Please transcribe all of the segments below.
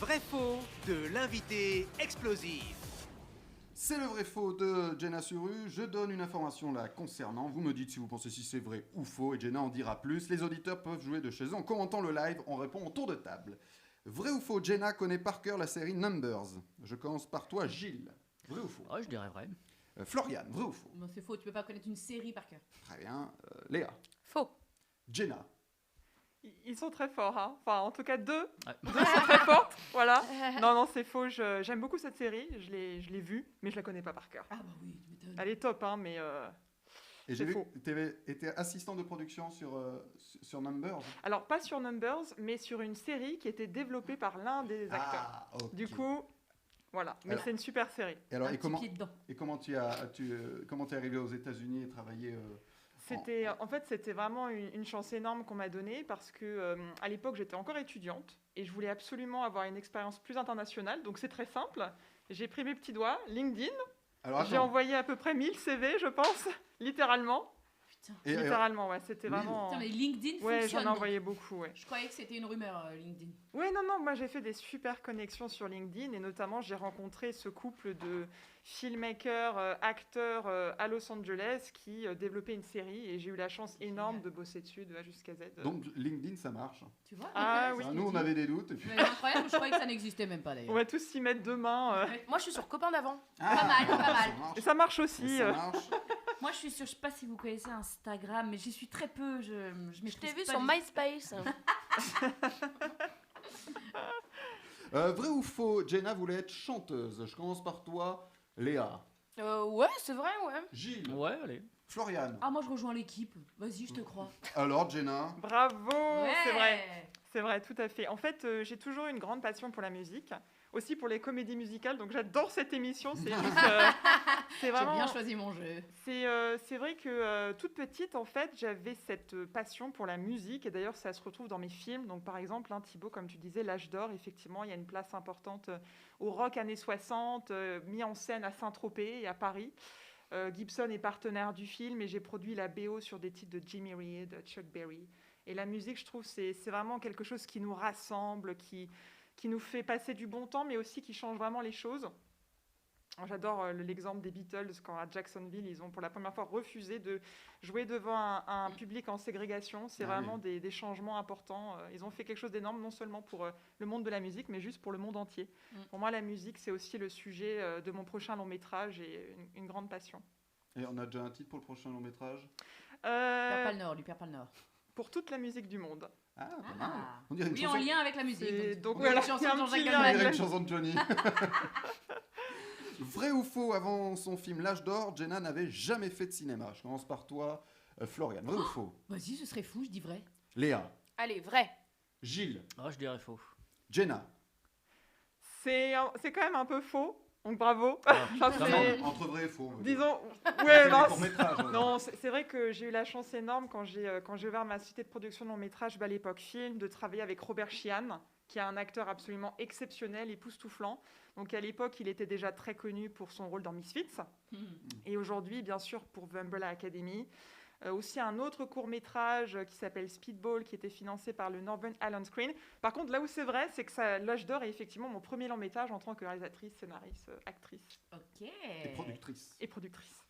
vrai-faux de l'invité explosif. C'est le vrai faux de Jenna Suru. Je donne une information la concernant. Vous me dites si vous pensez si c'est vrai ou faux et Jenna en dira plus. Les auditeurs peuvent jouer de chez eux en commentant le live. On répond au tour de table. Vrai ou faux, Jenna connaît par cœur la série Numbers. Je commence par toi, Gilles. Vrai ou faux? Oh, je dirais vrai. Florian, vrai ou faux? Non, c'est faux, tu peux pas connaître une série par cœur. Très bien. Léa. Faux. Jenna. Ils sont très forts, hein. Enfin, en tout cas, deux. Ouais. Deux sont très fortes, voilà. Non, c'est faux. J'aime beaucoup cette série. Je l'ai vue, mais je la connais pas par cœur. Ah bah oui, tu m'étonnes. Elle est top, hein, mais Et j'ai c'est vu faux. que tu avais été assistant de production sur Numbers. Alors, pas sur Numbers, mais sur une série qui était développée par l'un des acteurs. Ah, ok. Du coup, voilà. Mais Alors- c'est une super série. Et alors, Un et petit comment pied dedans. comment t'es arrivé aux États-Unis et travaillé En fait, c'était vraiment une chance énorme qu'on m'a donnée parce que à l'époque, j'étais encore étudiante et je voulais absolument avoir une expérience plus internationale. Donc, c'est très simple. J'ai pris mes petits doigts, LinkedIn. Alors, J'ai envoyé à peu près 1000 CV, je pense, littéralement. Putain. Et- Littéralement, ouais, c'était 1000? vraiment... Putain, mais LinkedIn Ouais, j'en fonctionne. ai envoyé beaucoup, ouais. Je croyais que c'était une rumeur, LinkedIn. Ouais, non, moi j'ai fait des super connexions sur LinkedIn et notamment j'ai rencontré ce couple de filmmakers, acteurs à Los Angeles qui développaient une série et j'ai eu la chance énorme de bosser dessus de A jusqu'à Z. Donc, LinkedIn, ça marche. Tu vois Ah ouais, oui. Ça, nous, on avait des doutes. Et puis... Mais incroyable, je croyais que ça n'existait même pas d'ailleurs. On va tous s'y mettre demain. Moi, je suis sur Copain d'avant. Pas mal, pas mal. Ça marche. Et ça marche aussi. Ça marche. Moi, je suis sur, je sais pas si vous connaissez Instagram, mais j'y suis très peu. Je Je t'ai vu pas sur du- MySpace. Vrai ou faux, Jenna voulait être chanteuse. Je commence par toi, Léa. Ouais, c'est vrai, ouais. Gilles. Ouais, allez. Florian. Ah, moi, je rejoins l'équipe. Vas-y, je te crois. Alors, Jenna. Bravo, c'est vrai. Ouais. C'est vrai, tout à fait. En fait, j'ai toujours eu une grande passion pour la musique, aussi pour les comédies musicales, donc j'adore cette émission. C'est juste, c'est J'ai vraiment... bien choisi mon jeu. C'est vrai que toute petite, en fait, j'avais cette passion pour la musique. Et d'ailleurs, ça se retrouve dans mes films. Donc, par exemple, Thibaut, comme tu disais, L'Âge d'Or, effectivement, il y a une place importante au rock années 60, mis en scène à Saint-Tropez et à Paris. Gibson est partenaire du film et j'ai produit la BO sur des titres de Jimmy Reed, Chuck Berry. Et la musique, je trouve, c'est vraiment quelque chose qui nous rassemble, qui nous fait passer du bon temps, mais aussi qui change vraiment les choses. J'adore l'exemple des Beatles, quand à Jacksonville, ils ont pour la première fois refusé de jouer devant un public en ségrégation. C'est vraiment des changements importants. Ils ont fait quelque chose d'énorme, non seulement pour le monde de la musique, mais juste pour le monde entier. Pour moi, la musique, c'est aussi le sujet de mon prochain long métrage et une grande passion. Et on a déjà un titre pour le prochain long métrage. Perds pas le Nord, lui perd pas le Nord. Pour toute la musique du monde. Ah, pas mal. Ah. On dirait une Oui, chanson. en lien avec la musique. C'est- donc on voilà, dirait une il y a chanson un de petit Jean-Jacques lien On Goldman. dirait une chanson de Johnny. Vrai ou faux, avant son film L'Âge d'Or, Jenna n'avait jamais fait de cinéma. Je commence par toi, Florian. Vrai ou faux? Vas-y, ce serait fou, je dis vrai. Léa. Allez, vrai. Gilles. Oh, je dirais faux. Jenna. C'est quand même un peu faux. Donc bravo. Ah, Enfin, quand c'est- même. Entre vrai et faux. on va dire. Disons, C'est ouais, des non, courts-métrages, hein. non, c'est vrai que j'ai eu la chance énorme quand j'ai ouvert ma société de production de long métrage Belle Époque Film, de travailler avec Robert Sheehan, qui est un acteur absolument exceptionnel, époustouflant. Donc à l'époque, il était déjà très connu pour son rôle dans Misfits, et aujourd'hui, bien sûr, pour The Umbrella Academy. Aussi un autre court-métrage qui s'appelle Speedball, qui était financé par le Northern Ireland Screen. Par contre, là où c'est vrai, c'est que L'Âge d'Or est effectivement mon premier long métrage en tant que réalisatrice, scénariste, actrice Ok. Et productrice. et productrice.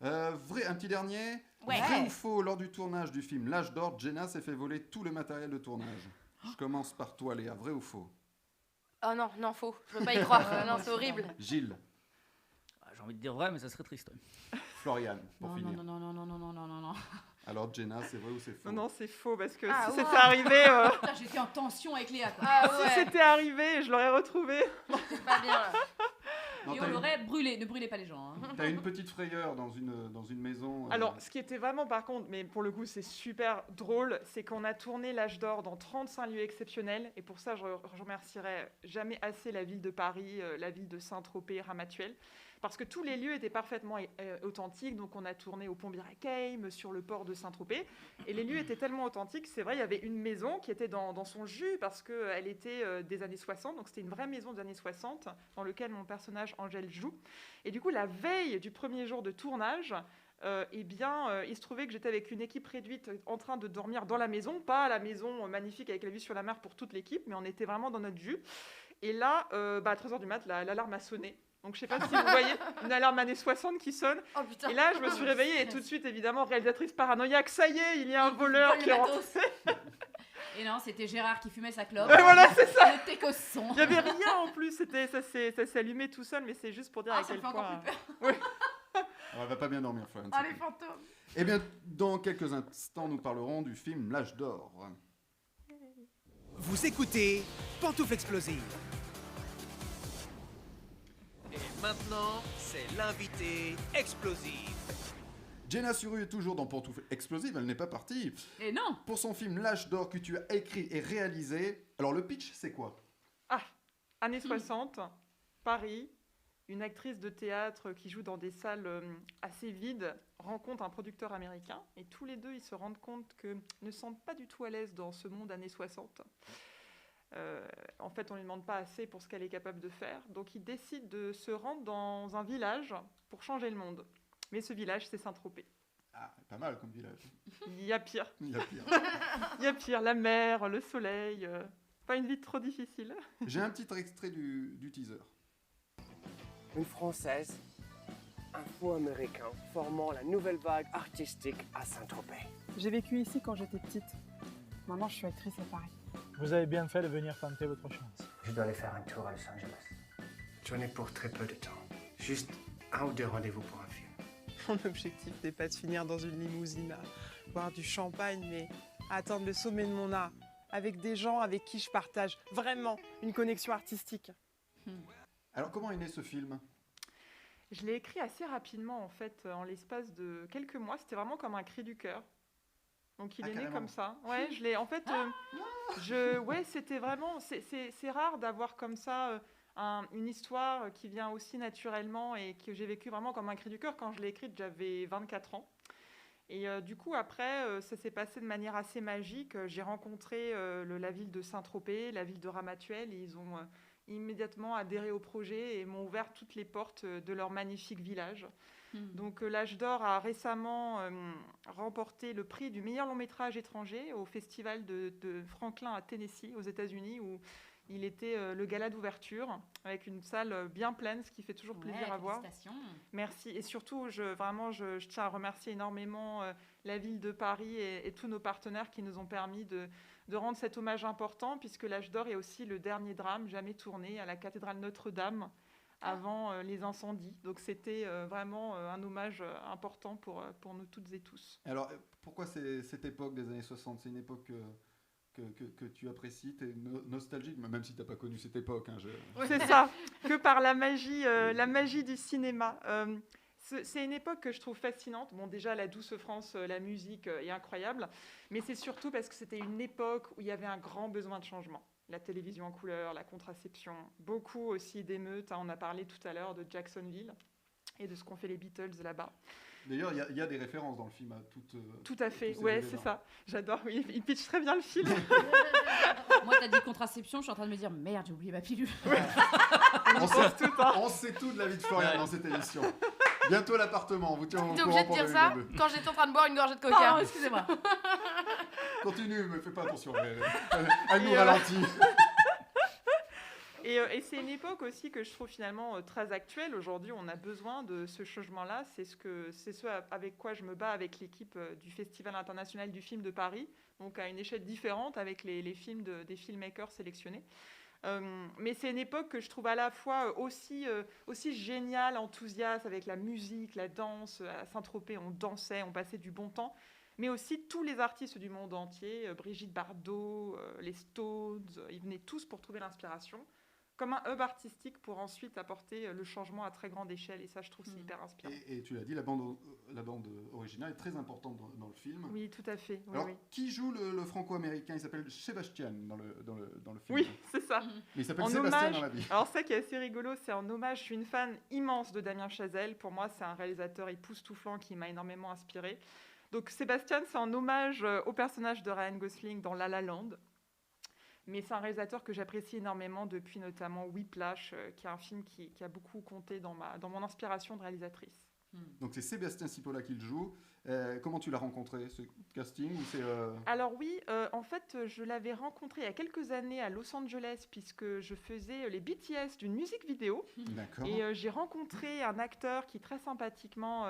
Vrai, un petit dernier. Ouais. Vrai ou faux, lors du tournage du film L'Âge d'Or, Jenna s'est fait voler tout le matériel de tournage. Je commence par toi, Léa. Vrai ou faux? Oh non, faux. Je peux pas y croire. Non, c'est horrible. Gilles. Ah, j'ai envie de dire vrai, mais ça serait triste. Florian, pour Non, finir. non, non, non, non, non, non, non, non, non. Alors, Jenna, c'est vrai ou c'est faux? Non, c'est faux, parce que Ah, si ouais. c'était arrivé... Putain, j'étais en tension avec Léa, quoi. Ah Si ouais, c'était arrivé, je l'aurais retrouvé. c'est pas bien là. Non, Et t'as on une- l'aurait brûlé. Ne brûlez pas les gens. Hein. T'as une petite frayeur dans une maison. Alors, ce qui était vraiment, par contre, mais pour le coup, c'est super drôle, c'est qu'on a tourné L'Âge d'Or dans 35 lieux exceptionnels. Et pour ça, je remercierai jamais assez la ville de Paris, la ville de Saint-Tropez, Ramatuelle. Parce que tous les lieux étaient parfaitement authentiques. Donc, on a tourné au Pont Birakeim, sur le port de Saint-Tropez. Et les lieux étaient tellement authentiques. C'est vrai, il y avait une maison qui était dans son jus parce qu'elle était des années 60. Donc, c'était une vraie maison des années 60 dans laquelle mon personnage Angèle joue. Et du coup, la veille du premier jour de tournage, il se trouvait que j'étais avec une équipe réduite en train de dormir dans la maison. Pas la maison magnifique avec la vue sur la mer pour toute l'équipe, mais on était vraiment dans notre jus. Et là, à 3h du mat, l'alarme a sonné. Donc je sais pas si vous voyez une alarme années 60 qui sonne. Oh putain. Et là, je me suis réveillée et tout de suite, évidemment, réalisatrice paranoïaque, ça y est, il y a un voleur qui est rentré. Et non, c'était Gérard qui fumait sa clope. Ouais, voilà, c'est ça. Le técosson. Il n'y avait rien en plus, ça s'est allumé tout seul, mais c'est juste pour dire à Ça quel me fait encore point... plus peur. Elle va pas bien dormir, Florian. Ah, les fantômes. Eh bien, dans quelques instants, nous parlerons du film L'Âge d'Or. Vous écoutez Pantoufle Explosive. Et maintenant, c'est l'invité explosif. Jenna Suru est toujours dans Pantoufle Explosive, elle n'est pas partie. Et non. Pour son film L'Âge d'Or que tu as écrit et réalisé. Alors, le pitch, c'est quoi? Années 60, Paris, une actrice de théâtre qui joue dans des salles assez vides rencontre un producteur américain et tous les deux ils se rendent compte qu'ils ne se sentent pas du tout à l'aise dans ce monde années 60. En fait, on ne lui demande pas assez pour ce qu'elle est capable de faire, donc ils décident de se rendre dans un village pour changer le monde. Mais ce village, c'est Saint-Tropez. Ah, pas mal comme village. Il y a pire. Il y a pire. Il y a pire, la mer, le soleil. Pas une vie trop difficile. J'ai un petit extrait du teaser. Une Française, un faux Américain formant la nouvelle vague artistique à Saint-Tropez. J'ai vécu ici quand j'étais petite. Maintenant, je suis actrice à Paris. Vous avez bien fait de venir tenter votre chance. Je dois aller faire un tour à Los Angeles. J'en ai pour très peu de temps. Juste 1 ou 2 rendez-vous pour un film. Mon objectif n'est pas de finir dans une limousine à boire du champagne, mais à atteindre le sommet de mon art, avec des gens avec qui je partage vraiment une connexion artistique. Alors, comment est né ce film? Je l'ai écrit assez rapidement, en fait, en l'espace de quelques mois. C'était vraiment comme un cri du cœur. Donc, il est né carrément. comme ça. Ouais, je l'ai... En fait, ouais, c'était vraiment... C'est rare d'avoir comme ça une histoire qui vient aussi naturellement et que j'ai vécu vraiment comme un cri du cœur. Quand je l'ai écrite, j'avais 24 ans. Et du coup, après, ça s'est passé de manière assez magique. J'ai rencontré la ville de Saint-Tropez, la ville de Ramatuelle. Et ils ont immédiatement adhéré au projet et m'ont ouvert toutes les portes de leur magnifique village. Donc l'Âge d'Or a récemment remporté le prix du meilleur long métrage étranger au festival de Franklin à Tennessee, aux États-Unis, où il était le gala d'ouverture, avec une salle bien pleine, ce qui fait toujours plaisir à voir. Merci. Et surtout, je tiens à remercier énormément la ville de Paris et tous nos partenaires qui nous ont permis de rendre cet hommage important, puisque l'Âge d'Or est aussi le dernier drame jamais tourné à la cathédrale Notre-Dame avant les incendies. Donc c'était vraiment un hommage important pour nous toutes et tous. Alors, pourquoi cette époque des années 60? C'est une époque que tu apprécies, tu es nostalgique, même si tu n'as pas connu cette époque. Hein, C'est ça, que par la magie du cinéma. C'est une époque que je trouve fascinante. Bon, déjà, la douce France, la musique est incroyable, mais c'est surtout parce que c'était une époque où il y avait un grand besoin de changement. La télévision en couleur, la contraception, beaucoup aussi d'émeutes. On a parlé tout à l'heure de Jacksonville et de ce qu'ont fait les Beatles là-bas. D'ailleurs, il y a des références dans le film à Tout à fait, tous ces ouais, événements. c'est ça. J'adore, oui, il pitch très bien le film. Moi, t'as dit contraception, je suis en train de me dire merde, j'ai oublié ma pilule. On sait tout de la vie de Florian dans cette émission. Bientôt l'appartement, on vous tient au T'es courant obligé de pour dire ça 2022. quand j'étais en train de boire une gorgée de coca. Pardon, excusez-moi. Continue, mais fais pas attention. Elle nous Et ralentit. Et c'est une époque aussi que je trouve finalement très actuelle. Aujourd'hui, on a besoin de ce changement-là. C'est ce avec quoi je me bats avec l'équipe du Festival international du film de Paris, donc à une échelle différente avec les films des filmmakers sélectionnés. Mais c'est une époque que je trouve à la fois aussi géniale, enthousiaste, avec la musique, la danse. À Saint-Tropez, on dansait, on passait du bon temps. Mais aussi tous les artistes du monde entier, Brigitte Bardot, les Stones, ils venaient tous pour trouver l'inspiration, comme un hub artistique pour ensuite apporter le changement à très grande échelle. Et ça, je trouve, c'est hyper inspirant. Et tu l'as dit, la bande originale est très importante dans le film. Oui, tout à fait. Oui, Alors, oui. qui joue le franco-américain? Il s'appelle Sébastien dans le film. Oui, c'est ça. Mais il s'appelle En Sébastien hommage- dans la vie. Alors ça qui est assez rigolo, c'est en hommage. Je suis une fan immense de Damien Chazelle. Pour moi, c'est un réalisateur époustouflant qui m'a énormément inspirée. Donc Sébastien, c'est en hommage au personnage de Ryan Gosling dans La La Land. Mais c'est un réalisateur que j'apprécie énormément depuis notamment Whiplash, qui est un film qui a beaucoup compté dans mon inspiration de réalisatrice. Donc c'est Sébastien Cipolla qui le joue. Comment tu l'as rencontré, ce casting ou c'est, Alors oui, en fait, je l'avais rencontré il y a quelques années à Los Angeles puisque je faisais les BTS d'une musique vidéo. D'accord. Et j'ai rencontré un acteur qui très sympathiquement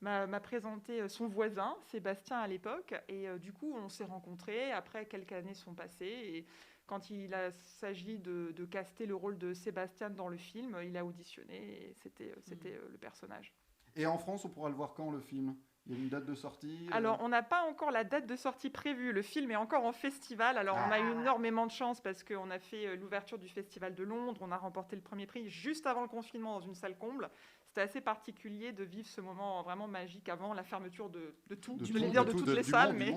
m'a présenté son voisin, Sébastien à l'époque. Et du coup, on s'est rencontrés. Après, quelques années sont passées. Et quand il a s'agit de caster le rôle de Sébastien dans le film, il a auditionné et c'était le personnage. Et en France, on pourra le voir quand, le film? Il y a une date de sortie? Alors, on n'a pas encore la date de sortie prévue. Le film est encore en festival. Alors, on a eu énormément de chance parce qu'on a fait l'ouverture du Festival de Londres. On a remporté le premier prix juste avant le confinement dans une salle comble. C'était assez particulier de vivre ce moment vraiment magique avant la fermeture de tout. Je voulais dire de toutes les salles, mais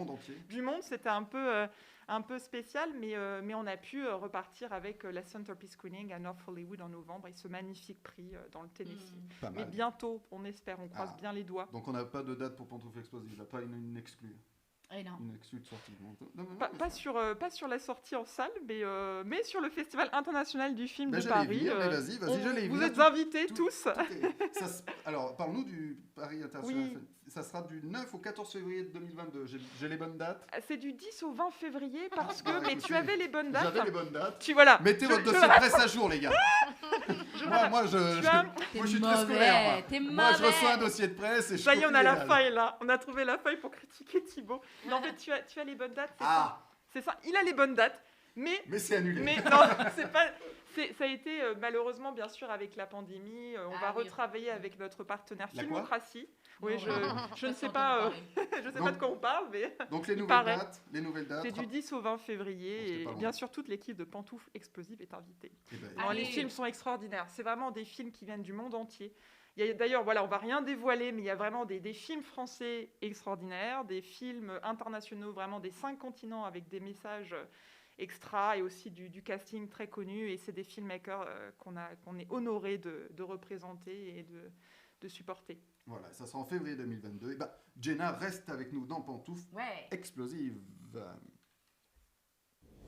du monde, c'était un peu spécial. Mais on a pu repartir avec la Centerpiece Screening à North Hollywood en novembre et ce magnifique prix dans le Tennessee. Mais bientôt, on espère, on croise bien les doigts. Donc, on n'a pas de date pour Pantoufles Explosives, pas une exclue. Non. Une exclue de sortie. Pas sur la sortie en salle, mais sur le Festival international du film de j'allais Paris. venir, mais vas-y, j'allais vous venir. êtes invités tous. Alors, parle-nous du Paris international. Oui. Ça sera du 9 au 14 février 2022. J'ai les bonnes dates? C'est du 10 au 20 février parce que... mais tu avais les bonnes dates. J'avais les bonnes dates. Voilà. Mettez votre dossier de presse à jour, les gars. moi, je suis très scolaire. Moi, je reçois un dossier de presse et je... Ça y est, on a la feuille, là. On a trouvé la feuille pour critiquer Thibaut. Non, en fait, tu as les bonnes dates, c'est ça. Il a les bonnes dates, mais c'est annulé. Mais non, c'est pas... Ça a été malheureusement, bien sûr, avec la pandémie. On va retravailler avec notre partenaire Filmocratie. Oui, je ne sais pas, pas de quoi on parle, mais donc les nouvelles dates. C'est du 10 au 20 février et bien sûr toute l'équipe de Pantoufles Explosives est invitée. Les films sont extraordinaires. C'est vraiment des films qui viennent du monde entier. D'ailleurs, voilà, on va rien dévoiler, mais il y a vraiment des films français extraordinaires, des films internationaux, vraiment des 5 continents avec des messages extra et aussi du casting très connu. Et c'est des filmmakers qu'on est honoré de représenter et de supporter. Voilà, ça sera en février 2022. Et Jenna reste avec nous dans Pantoufles Explosives.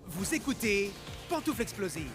Vous écoutez Pantoufles Explosives.